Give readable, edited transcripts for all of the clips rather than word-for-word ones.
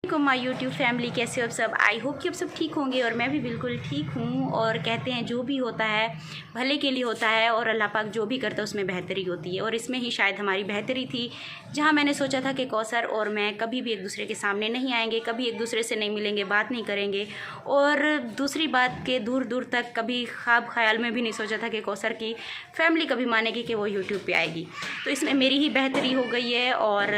को my YouTube family, कैसे हो आप सब। आई होप कि आप सब ठीक होंगे और मैं भी बिल्कुल ठीक हूँ। और कहते हैं जो भी होता है भले के लिए होता है और अल्लाह पाक जो भी करता है उसमें बेहतरी होती है। और इसमें ही शायद हमारी बेहतरी थी, जहाँ मैंने सोचा था कि कौसर और मैं कभी भी एक दूसरे के सामने नहीं आएंगे, कभी एक दूसरे से नहीं मिलेंगे, बात नहीं करेंगे। और दूसरी बात के दूर दूर तक कभी ख्वाब ख्याल में भी नहीं सोचा था कि कौसर की फैमिली कभी मानेगी कि वो यूट्यूब पर आएगी। तो इसमें मेरी ही बेहतरी हो गई है। और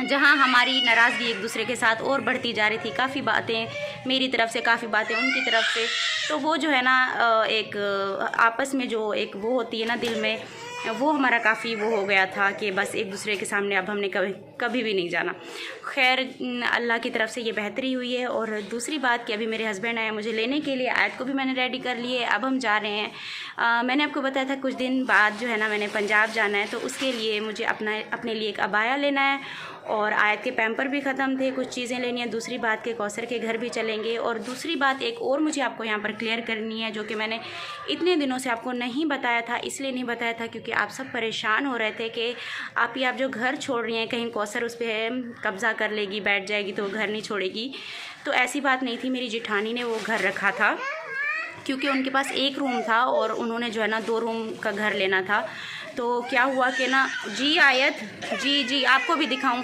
जहाँ हमारी नाराज़गी एक दूसरे के साथ और बढ़ती जा रही थी, काफ़ी बातें मेरी तरफ से, काफ़ी बातें उनकी तरफ से, तो वो जो है ना एक आपस में जो एक वो होती है ना दिल में, वो हमारा काफ़ी वो हो गया था कि बस एक दूसरे के सामने अब हमने कभी भी नहीं जाना। खैर अल्लाह की तरफ से ये बेहतरी हुई है। और दूसरी बात कि अभी मेरे हस्बैंड आए मुझे लेने के लिए, आयत को भी मैंने रेडी कर लिए, अब हम जा रहे हैं। मैंने आपको बताया था कुछ दिन बाद जो है ना मैंने पंजाब जाना है, तो उसके लिए मुझे अपने लिए एक अबाया लेना है। और आयत के पैम्पर भी ख़त्म थे, कुछ चीज़ें लेनी है। दूसरी बात के कौसर के घर भी चलेंगे। और दूसरी बात एक और मुझे आपको यहाँ पर क्लियर करनी है, जो कि मैंने इतने दिनों से आपको नहीं बताया था। इसलिए नहीं बताया था क्योंकि आप सब परेशान हो रहे थे कि आप जो घर छोड़ रही हैं, कहीं कौसर उस पर कब्ज़ा कर लेगी, बैठ जाएगी तो वो घर नहीं छोड़ेगी। तो ऐसी बात नहीं थी, मेरी जिठानी ने वो घर रखा था क्योंकि उनके पास एक रूम था और उन्होंने जो है ना 2 रूम का घर लेना था। तो क्या हुआ कि ना जी आयत जी आपको भी दिखाऊं,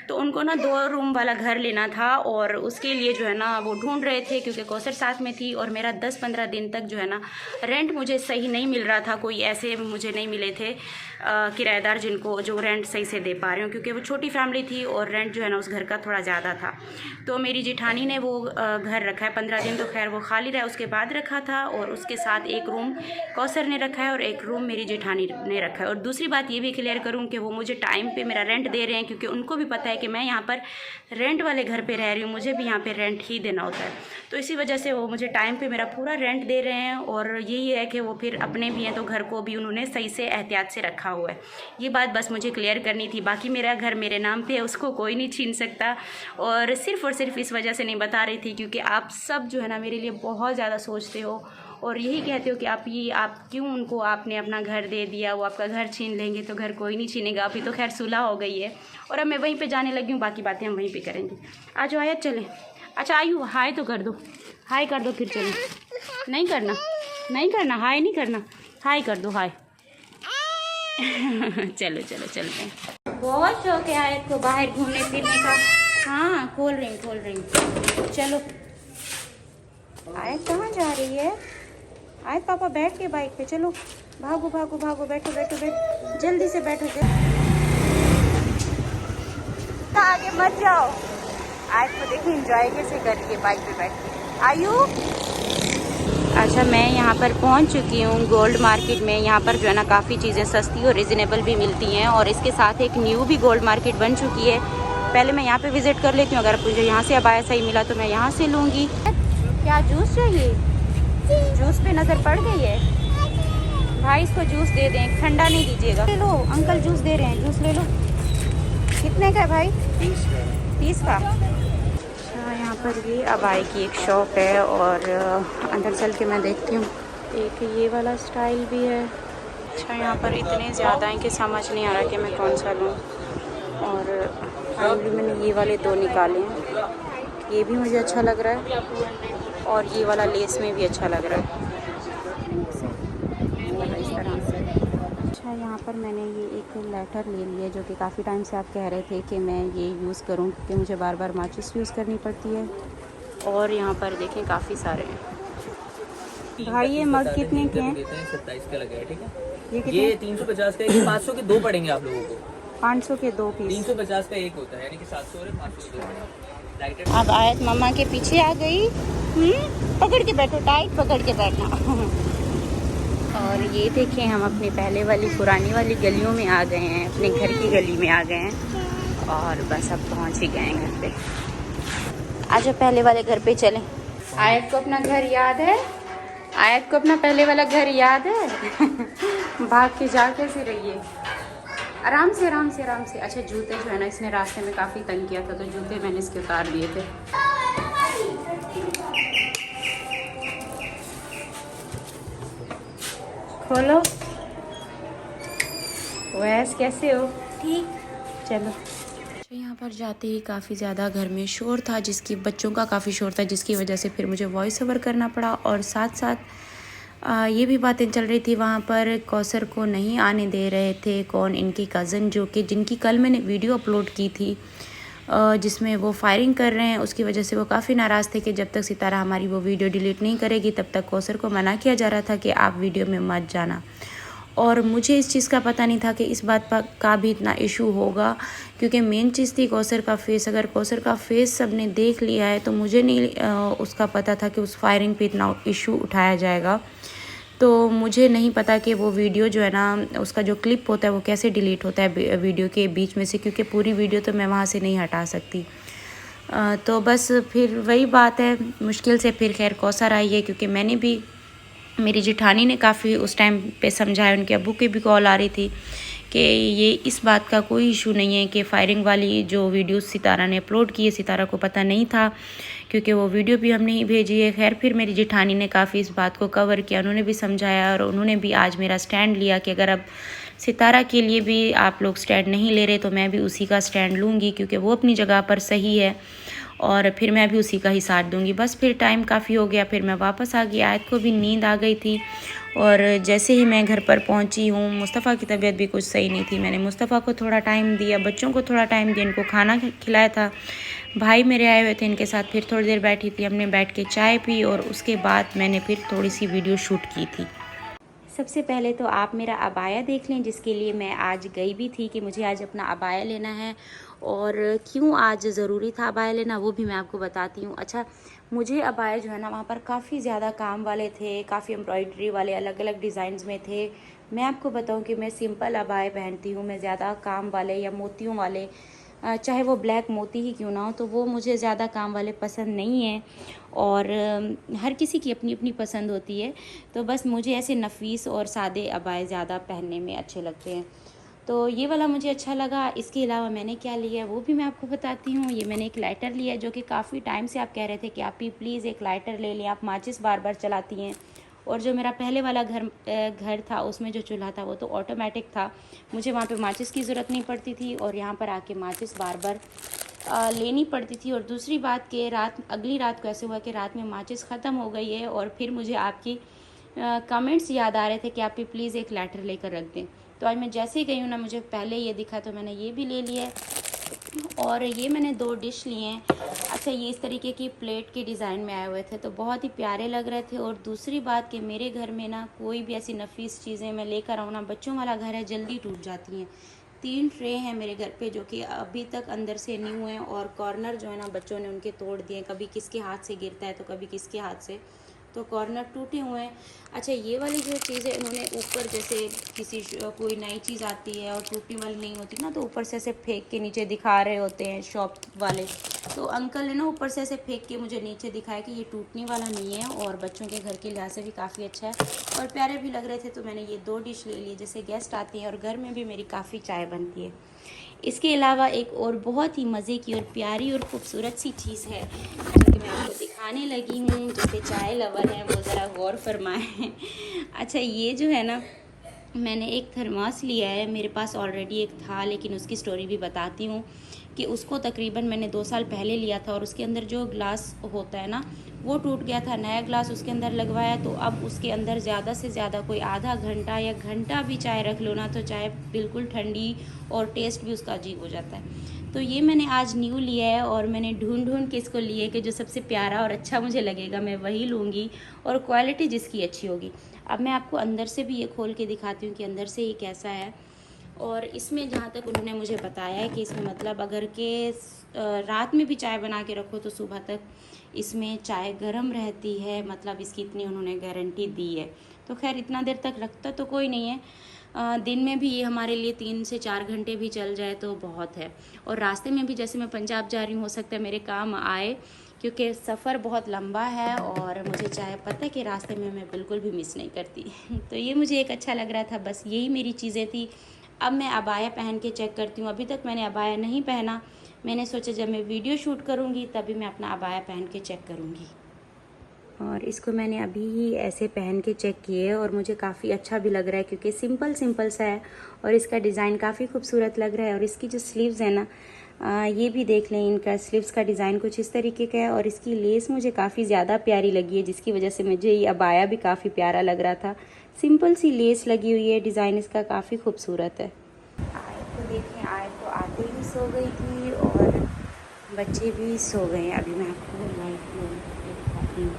तो उनको ना 2 रूम वाला घर लेना था। और उसके लिए जो है ना वो ढूंढ रहे थे क्योंकि कौसर साथ में थी। और मेरा 10-15 दिन तक जो है ना रेंट मुझे सही नहीं मिल रहा था, कोई ऐसे मुझे नहीं मिले थे किराएदार जिनको जो रेंट सही से दे पा रहे हो, क्योंकि वो छोटी फैमिली थी और रेंट जो है ना उस घर का थोड़ा ज़्यादा था। तो मेरी जिठानी ने वो घर रखा है 15 दिन, तो खैर वो खाली रहा, उसके बाद रखा था। और उसके साथ एक रूम कौसर ने रखा है और एक रूम मेरी जिठानी ने रखा है। और दूसरी बात ये भी क्लियर करूँ कि वो मुझे टाइम पे मेरा रेंट दे रहे हैं, क्योंकि उनको भी पता है कि मैं यहाँ पर रेंट वाले घर पे रह रही हूँ, मुझे भी यहाँ पे रेंट ही देना होता है। तो इसी वजह से वो मुझे टाइम पे मेरा पूरा रेंट दे रहे हैं। और यही है कि वो फिर अपने भी हैं तो घर को भी उन्होंने सही से एहतियात से रखा हुआ है। ये बात बस मुझे क्लियर करनी थी। बाकी मेरा घर मेरे नाम पे है, उसको कोई नहीं छीन सकता। और सिर्फ इस वजह से नहीं बता रही थी क्योंकि आप सब जो है ना मेरे लिए बहुत ज़्यादा सोचते हो और यही कहते हो कि आप क्यों उनको आपने अपना घर दे दिया, वो आपका घर छीन लेंगे। तो घर कोई नहीं छीनेगा, अभी तो खैर सुलह हो गई है और अब मैं वहीं पे जाने लगी हूँ, बाकी बातें हम वहीं पे करेंगे। आ जाओ आयत चलें। अच्छा आयु हाय तो कर दो, हाय कर दो फिर चलें। नहीं करना हाय नहीं करना, हाय कर दो हाय। चलो चलते हैं। बहुत शौक है आयत को बाहर घूमने फिरने का। हाँ खोल रही हूँ। चलो आयत कहाँ जा रही है? आयत पापा बैठ के बाइक पे, चलो भागो बैठो जल्दी से बैठो। आगे मत जाओ। आयत को देखिए एंजॉय कैसे कर रही है बाइक पे बैठ के। आयु अच्छा मैं यहाँ पर पहुँच चुकी हूँ गोल्ड मार्केट में। यहाँ पर जो है ना काफ़ी चीज़ें सस्ती और रिजनेबल भी मिलती हैं। और इसके साथ एक न्यू भी गोल्ड मार्केट बन चुकी है। पहले मैं यहाँ पे विज़िट कर लेती हूँ, अगर मुझे यहाँ से अबाया सही मिला तो मैं यहाँ से लूँगी। क्या जूस चाहिए? जूस पे नज़र पड़ गई है भाई, इसको जूस दे दें, ठंडा नहीं दीजिएगा। ले लो अंकल जूस दे रहे हैं, जूस ले लो। कितने का है भाई? 30 का। यहाँ पर ये अबाई की एक शॉप है और अंदर चल के मैं देखती हूँ। एक ये वाला स्टाइल भी है। अच्छा यहाँ पर इतने ज़्यादा हैं कि समझ नहीं आ रहा कि मैं कौन सा लूँ। और फाइनली मैंने ये वाले 2 निकाले हैं। ये भी मुझे अच्छा लग रहा है और ये वाला लेस में भी अच्छा लग रहा है इस तरह से। अच्छा यहाँ पर मैंने ये एक लेटर ले लिया जो कि काफ़ी टाइम से आप कह रहे थे कि मैं ये यूज़ करूँ क्योंकि मुझे बार बार माचिस यूज़ करनी पड़ती है। और यहाँ पर देखें काफ़ी सारे हैं। भाई ये मग कितने के हैं? 27 का लगा है, ठीक है। ये 350 का है, 500 के 2 पड़ेंगे आप लोगों को। 500 के 2 पीस। 350 का एक होता है, यानी कि 700 और 500 के 2 पड़ेंगे। अब आयत मम्मा के पीछे आ गई। पकड़ के बैठो, टाइट पकड़ के बैठना। और ये देखें हम अपनी पहले वाली पुरानी वाली गलियों में आ गए हैं, अपने घर की गली में आ गए हैं और बस अब पहुंच ही गए हैं घर पे। आज पहले वाले घर पे चलें। आयत को अपना घर याद है? आयत को अपना पहले वाला घर याद है? भाग के जा कैसे रही है? आराम से। अच्छा जूते जो है ना इसने रास्ते में काफ़ी तंग किया था, तो जूते मैंने इसके उतार दिए थे। खोलो। वैस कैसे हो? ठीक। चलो। तो यहाँ पर जाते ही काफ़ी ज़्यादा घर में शोर था, जिसकी बच्चों का काफ़ी शोर था, जिसकी वजह से फिर मुझे वॉइस ओवर करना पड़ा। और साथ साथ ये भी बातें चल रही थी वहाँ पर, कौसर को नहीं आने दे रहे थे कौन, इनकी कज़न, जो कि जिनकी कल मैंने वीडियो अपलोड की थी जिसमें वो फायरिंग कर रहे हैं। उसकी वजह से वो काफ़ी नाराज़ थे कि जब तक सितारा हमारी वो वीडियो डिलीट नहीं करेगी तब तक कौसर को मना किया जा रहा था कि आप वीडियो में मत जाना। और मुझे इस चीज़ का पता नहीं था कि इस बात का भी इतना इशू होगा, क्योंकि मेन चीज़ थी कौसर का फेस। अगर कौसर का फेस सब ने देख लिया है तो मुझे नहीं उसका पता था कि उस फायरिंग पे इतना इशू उठाया जाएगा। तो मुझे नहीं पता कि वो वीडियो जो है ना, उसका जो क्लिप होता है वो कैसे डिलीट होता है वीडियो के बीच में से, क्योंकि पूरी वीडियो तो मैं वहाँ से नहीं हटा सकती। तो बस फिर वही बात है, मुश्किल से फिर खैर कौसर आई है, क्योंकि मैंने भी, मेरी जेठानी ने काफ़ी उस टाइम पे समझाया, उनके अब्बू की भी कॉल आ रही थी कि ये इस बात का कोई इशू नहीं है कि फायरिंग वाली जो वीडियो सितारा ने अपलोड की है, सितारा को पता नहीं था, क्योंकि वो वीडियो भी हमने ही भेजी है। खैर फिर मेरी जेठानी ने काफ़ी इस बात को कवर किया, उन्होंने भी समझाया और उन्होंने भी आज मेरा स्टैंड लिया कि अगर अब सितारा के लिए भी आप लोग स्टैंड नहीं ले रहे तो मैं भी उसी का स्टैंड लूँगी, क्योंकि वो अपनी जगह पर सही है और फिर मैं भी उसी का ही साथ दूँगी। बस फिर टाइम काफ़ी हो गया, फिर मैं वापस आ गई। आयत को भी नींद आ गई थी और जैसे ही मैं घर पर पहुंची हूँ, मुस्तफ़ा की तबीयत भी कुछ सही नहीं थी। मैंने मुस्तफ़ा को थोड़ा टाइम दिया, बच्चों को थोड़ा टाइम दिया, इनको खाना खिलाया था। भाई मेरे आए हुए थे, इनके साथ फिर थोड़ी देर बैठी थी, हमने बैठ के चाय पी और उसके बाद मैंने फिर थोड़ी सी वीडियो शूट की थी। सबसे पहले तो आप मेरा अबाया देख लें, जिसके लिए मैं आज गई भी थी कि मुझे आज अपना अबाया लेना है। और क्यों आज ज़रूरी था अबाया लेना वो भी मैं आपको बताती हूँ। अच्छा, मुझे अबाया जो है ना, वहाँ पर काफ़ी ज़्यादा काम वाले थे, काफ़ी एम्ब्रॉयडरी वाले अलग अलग डिज़ाइंस में थे। मैं आपको बताऊँ कि मैं सिंपल अबाया पहनती हूँ, मैं ज़्यादा काम वाले या मोतियों वाले, चाहे वो ब्लैक मोती ही क्यों ना हो, तो वो मुझे ज़्यादा काम वाले पसंद नहीं हैं। और हर किसी की अपनी अपनी पसंद होती है, तो बस मुझे ऐसे नफीस और सादे अबाए ज़्यादा पहनने में अच्छे लगते हैं। तो ये वाला मुझे अच्छा लगा। इसके अलावा मैंने क्या लिया है वो भी मैं आपको बताती हूँ। ये मैंने एक लाइटर लिया है, जो कि काफ़ी टाइम से आप कह रहे थे कि आप भी प्लीज़ एक लाइटर ले लें, आप माचिस बार बार चलाती हैं। और जो मेरा पहले वाला घर था उसमें जो चूल्हा था वो तो ऑटोमेटिक था, मुझे वहाँ पे माचिस की ज़रूरत नहीं पड़ती थी और यहाँ पर आके माचिस बार बार लेनी पड़ती थी। और दूसरी बात कि अगली रात को ऐसे हुआ कि रात में माचिस ख़त्म हो गई है और फिर मुझे आपकी कमेंट्स याद आ रहे थे कि आप भी प्लीज़ एक लाइटर लेकर रख दें। तो आज मैं जैसे ही गई हूँ ना, मुझे पहले ये दिखा तो मैंने ये भी ले लिया है। और ये मैंने 2 डिश लिए हैं। अच्छा, ये इस तरीके की प्लेट के डिज़ाइन में आए हुए थे तो बहुत ही प्यारे लग रहे थे। और दूसरी बात कि मेरे घर में ना कोई भी ऐसी नफीस चीज़ें मैं लेकर आऊँ ना, बच्चों वाला घर है, जल्दी टूट जाती हैं। 3 ट्रे हैं मेरे घर पे जो कि अभी तक अंदर से न्यू हैं और कॉर्नर जो है ना बच्चों ने उनके तोड़ दिए, कभी किसके हाथ से गिरता है तो कभी किसके हाथ से, तो कॉर्नर टूटे हुए हैं। अच्छा, ये वाली जो चीज़ है इन्होंने ऊपर, जैसे कोई नई चीज़ आती है और टूटने वाली नहीं होती ना, तो ऊपर से ऐसे फेंक के नीचे दिखा रहे होते हैं शॉप वाले। तो अंकल ने ना ऊपर से ऐसे फेंक के मुझे नीचे दिखाया कि ये टूटने वाला नहीं है और बच्चों के घर के लिहाज से भी काफ़ी अच्छा है और प्यारे भी लग रहे थे। तो मैंने ये 2 डिश ले ली, जैसे गेस्ट आते हैं और घर में भी मेरी काफ़ी चाय बनती है। इसके अलावा एक और बहुत ही मज़े की और प्यारी और ख़ूबसूरत सी चीज़ है जो कि मैं आपको दिखाने लगी हूँ। जैसे चाय लवर हैं वो ज़रा गौर फरमाएं। अच्छा, ये जो है ना, मैंने एक थर्मास लिया है, मेरे पास ऑलरेडी एक था लेकिन उसकी स्टोरी भी बताती हूँ कि उसको तकरीबन मैंने 2 साल पहले लिया था और उसके अंदर जो ग्लास होता है ना वो टूट गया था। नया ग्लास उसके अंदर लगवाया तो अब उसके अंदर ज़्यादा से ज़्यादा कोई आधा घंटा या घंटा भी चाय रख लो ना तो चाय बिल्कुल ठंडी और टेस्ट भी उसका अजीब हो जाता है। तो ये मैंने आज न्यू लिया है और मैंने ढूंढ के इसको लिए कि जो सबसे प्यारा और अच्छा मुझे लगेगा मैं वही लूँगी और क्वालिटी जिसकी अच्छी होगी। अब मैं आपको अंदर से भी ये खोल के दिखाती हूँ कि अंदर से ये कैसा है। और इसमें जहाँ तक उन्होंने मुझे बताया है कि इसमें मतलब अगर के रात में भी चाय बना के रखो तो सुबह तक इसमें चाय गर्म रहती है, मतलब इसकी इतनी उन्होंने गारंटी दी है। तो खैर इतना देर तक रखता तो कोई नहीं है, दिन में भी ये हमारे लिए 3 से 4 घंटे भी चल जाए तो बहुत है। और रास्ते में भी जैसे मैं पंजाब जा रही हूँ, हो सकता है मेरे काम आए क्योंकि सफ़र बहुत लंबा है और मुझे चाय पता है कि रास्ते में मैं बिल्कुल भी मिस नहीं करती। तो ये मुझे एक अच्छा लग रहा था, बस यही मेरी चीज़ें थी। अब मैं अबाया पहन के चेक करती हूँ। अभी तक मैंने अबाया नहीं पहना, मैंने सोचा जब मैं वीडियो शूट करूँगी तभी मैं अपना अबाया पहन के चेक करूँगी। और इसको मैंने अभी ही ऐसे पहन के चेक किए और मुझे काफ़ी अच्छा भी लग रहा है क्योंकि सिंपल सा है और इसका डिज़ाइन काफ़ी खूबसूरत लग रहा है। और इसकी जो स्लीव्स है ना, ये भी देख लें, इनका स्लीव्स का डिज़ाइन कुछ इस तरीके का है और इसकी लेस मुझे काफ़ी ज़्यादा प्यारी लगी है, जिसकी वजह से मुझे ये अबाया भी काफ़ी प्यारा लग रहा था। सिंपल सी लेस लगी हुई है, डिज़ाइन इसका काफ़ी खूबसूरत है। आयत को देखें, आयत तो आते ही सो गई थी और बच्चे भी सो गए हैं। अभी मैं आपको लाइट में दिखाती हूँ।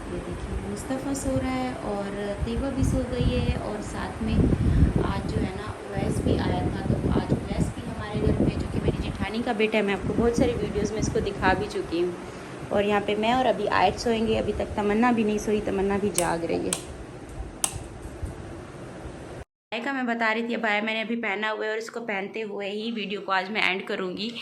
ये देखिए, मुस्तफ़ा सो रहा है और तैयबा भी सो गई है और साथ में आज जो है ना उवैस भी आया था, तो आज उवैस भी हमारे घर में, जो कि मेरी जेठानी का बेटा है। मैं आपको बहुत सारी वीडियोस में इसको दिखा भी चुकी हूँ। और यहाँ पे मैं और अभी आयत सोएंगे। अभी तक तमन्ना भी नहीं सोई, तमन्ना भी जाग रही है। का मैं बता रही थी, अबाया मैंने अभी पहना हुआ है और इसको पहनते हुए ही वीडियो को आज मैं एंड करूँगी।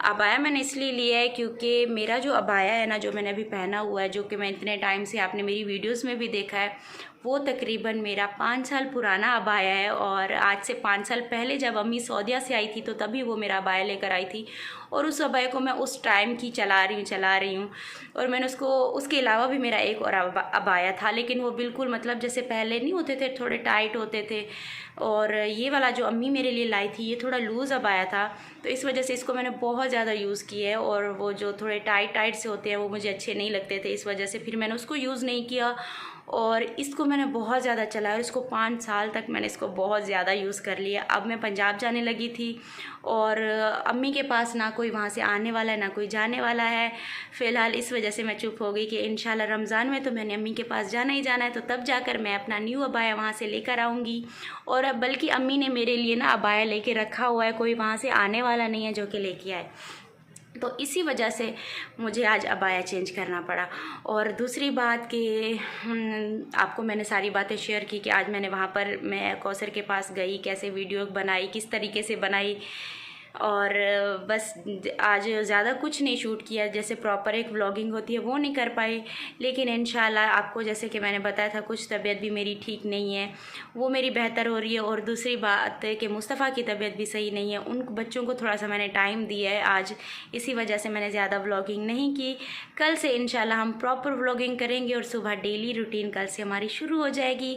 अबाया मैंने इसलिए लिया है क्योंकि मेरा जो अबाया है ना, जो मैंने अभी पहना हुआ है, जो कि मैं इतने टाइम से आपने मेरी वीडियोस में भी देखा है, वो तकरीबन मेरा 5 साल पुराना अबाया है। और आज से 5 साल पहले जब अम्मी सऊदीया से आई थी तो तभी वो मेरा अबाया लेकर आई थी और उस अबाया को मैं उस टाइम की चला रही हूँ। और मैंने उसको, उसके अलावा भी मेरा एक और अबाया था, लेकिन वो बिल्कुल मतलब जैसे पहले नहीं होते थे, थोड़े टाइट होते थे। और ये वाला जो अम्मी मेरे लिए लाई थी, ये थोड़ा लूज़ अबाया था, तो इस वजह से इसको मैंने बहुत ज़्यादा यूज़ किया है। और वो जो थोड़े टाइट से होते हैं वो मुझे अच्छे नहीं लगते थे, इस वजह से फिर मैंने उसको यूज़ नहीं किया। और इसको मैंने बहुत ज़्यादा चलाया और इसको 5 साल तक मैंने इसको बहुत ज़्यादा यूज़ कर लिया। अब मैं पंजाब जाने लगी थी और अम्मी के पास ना कोई वहाँ से आने वाला है ना कोई जाने वाला है फ़िलहाल, इस वजह से मैं चुप हो गई कि इंशाल्लाह रमज़ान में तो मैंने अम्मी के पास जाना ही जाना है, तो तब जाकर मैं अपना न्यू अबाया वहाँ से लेकर आऊँगी। और अब बल्कि अम्मी ने मेरे लिए ना अबाया लेके रखा हुआ है, कोई वहाँ से आने वाला नहीं है जो कि लेके आए, तो इसी वजह से मुझे आज अबाया चेंज करना पड़ा। और दूसरी बात कि आपको मैंने सारी बातें शेयर की कि आज मैंने वहाँ पर, मैं कौसर के पास गई, कैसे वीडियो बनाई, किस तरीके से बनाई, और बस आज ज़्यादा कुछ नहीं शूट किया, जैसे प्रॉपर एक व्लॉगिंग होती है वो नहीं कर पाई। लेकिन इंशाल्लाह आपको, जैसे कि मैंने बताया था, कुछ तबीयत भी मेरी ठीक नहीं है, वो मेरी बेहतर हो रही है। और दूसरी बात है कि मुस्तफ़ा की तबीयत भी सही नहीं है, उन बच्चों को थोड़ा सा मैंने टाइम दिया है आज, इसी वजह से मैंने ज़्यादा व्लॉगिंग नहीं की। कल से इंशाल्लाह हम प्रॉपर व्लॉगिंग करेंगे और सुबह डेली रूटीन कल से हमारी शुरू हो जाएगी।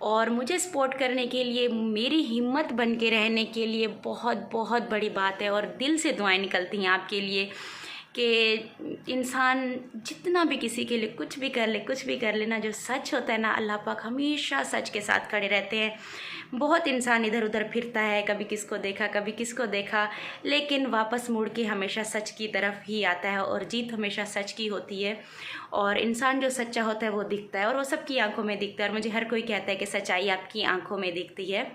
और मुझे सपोर्ट करने के लिए, मेरी हिम्मत बन के रहने के लिए बहुत बहुत बड़ी बात है और दिल से दुआएं निकलती हैं आपके लिए कि इंसान जितना भी किसी के लिए कुछ भी कर ले ना, जो सच होता है ना, अल्लाह पाक हमेशा सच के साथ खड़े रहते हैं। बहुत इंसान इधर उधर फिरता है, कभी किसको देखा, लेकिन वापस मुड़ के हमेशा सच की तरफ ही आता है और जीत हमेशा सच की होती है। और इंसान जो सच्चा होता है वो दिखता है और वो सबकी आंखों में दिखता है। और मुझे हर कोई कहता है कि सच्चाई आपकी आंखों में दिखती है,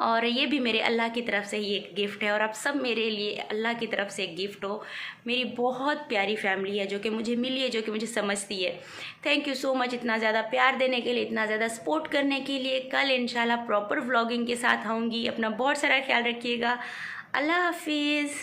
और ये भी मेरे अल्लाह की तरफ से ही एक गिफ्ट है। और आप सब मेरे लिए अल्लाह की तरफ से एक गिफ्ट हो। मेरी बहुत प्यारी फैमिली है जो कि मुझे मिली है, जो कि मुझे समझती है। थैंक यू सो मच इतना ज़्यादा प्यार देने के लिए, इतना ज़्यादा सपोर्ट करने के लिए। कल इंशाल्लाह प्रॉपर व्लॉगिंग के साथ आऊँगी। अपना बहुत सारा ख्याल रखिएगा। अल्लाह हाफिज़।